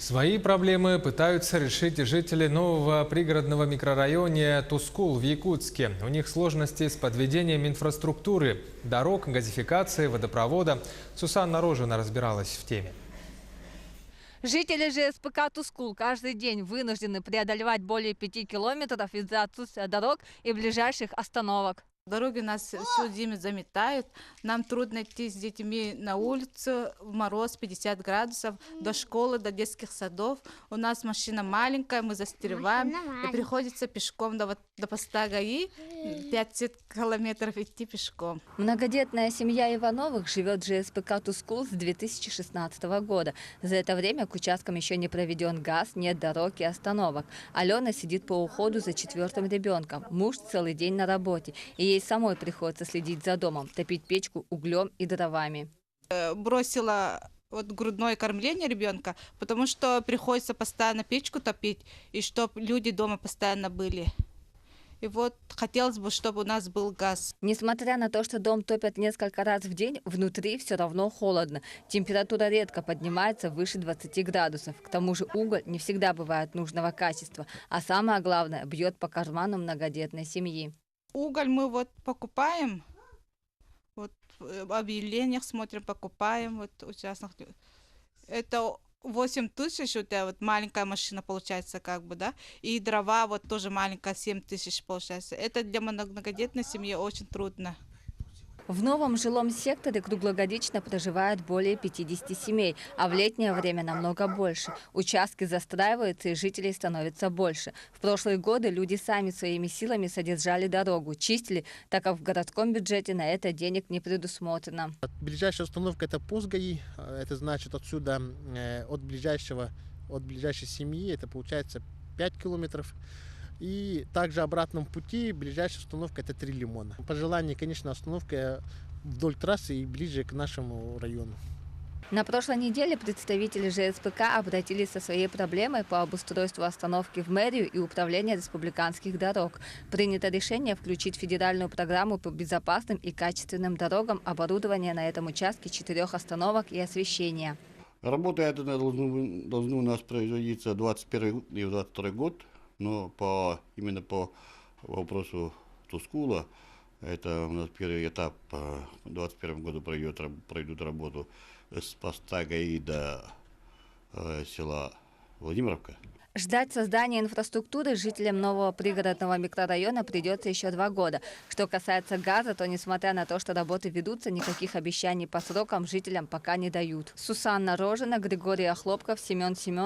Свои проблемы пытаются решить жители нового пригородного микрорайона Тускул в Якутске. У них сложности с подведением инфраструктуры, дорог, газификации, водопровода. Сусанна Рожина разбиралась в теме. Жители ЖСПК Тускул каждый день вынуждены преодолевать более 5 километров из-за отсутствия дорог и ближайших остановок. Дороги нас всю зиму заметают. Нам трудно идти с детьми на улицу в мороз 50 градусов, до школы, до детских садов. У нас машина маленькая, мы застреваем. И приходится пешком до поста ГАИ 5 километров идти пешком. Многодетная семья Ивановых живет в ЖСПК Тускул с 2016 года. За это время к участкам еще не проведен газ, нет дорог и остановок. Алена сидит по уходу за 4-м ребенком. Муж целый день на работе. И ей самой приходится следить за домом, топить печку углем и дровами. Бросила грудное кормление ребенка, потому что приходится постоянно печку топить, и чтобы люди дома постоянно были. И хотелось бы, чтобы у нас был газ. Несмотря на то, что дом топят несколько раз в день, внутри все равно холодно. Температура редко поднимается выше 20 градусов. К тому же уголь не всегда бывает нужного качества. А самое главное, бьет по карману многодетной семьи. Уголь мы покупаем, в объявлениях смотрим, покупаем у частных. Это 8 тысяч, маленькая машина получается да, и дрова тоже маленькая, 7 тысяч получается. Это для многодетной семьи очень трудно. В новом жилом секторе круглогодично проживает более 50 семей, а в летнее время намного больше. Участки застраиваются и жителей становится больше. В прошлые годы люди сами своими силами содержали дорогу, чистили, так как в городском бюджете на это денег не предусмотрено. Ближайшая остановка — это пост ГАИ, это значит отсюда от ближайшей семьи это получается 5 километров. И также обратном пути ближайшая остановка — это 3 Лимона. По желанию, конечно, остановка вдоль трассы и ближе к нашему району. На прошлой неделе представители ЖСПК обратились со своей проблемой по обустройству остановки в мэрию и управление республиканских дорог. Принято решение включить федеральную программу по безопасным и качественным дорогам оборудование на этом участке 4 остановок и освещения. Работа эта должна у нас производиться 2021 и 2022 год. Но именно по вопросу Тускула, это у нас первый этап, в 2021 году пройдут работу с поста ГАИ до села Владимировка. Ждать создания инфраструктуры жителям нового пригородного микрорайона придется еще 2 года. Что касается газа, то, несмотря на то, что работы ведутся, никаких обещаний по срокам жителям пока не дают. Сусанна Рожина, Григорий Охлопков, Семен Семен.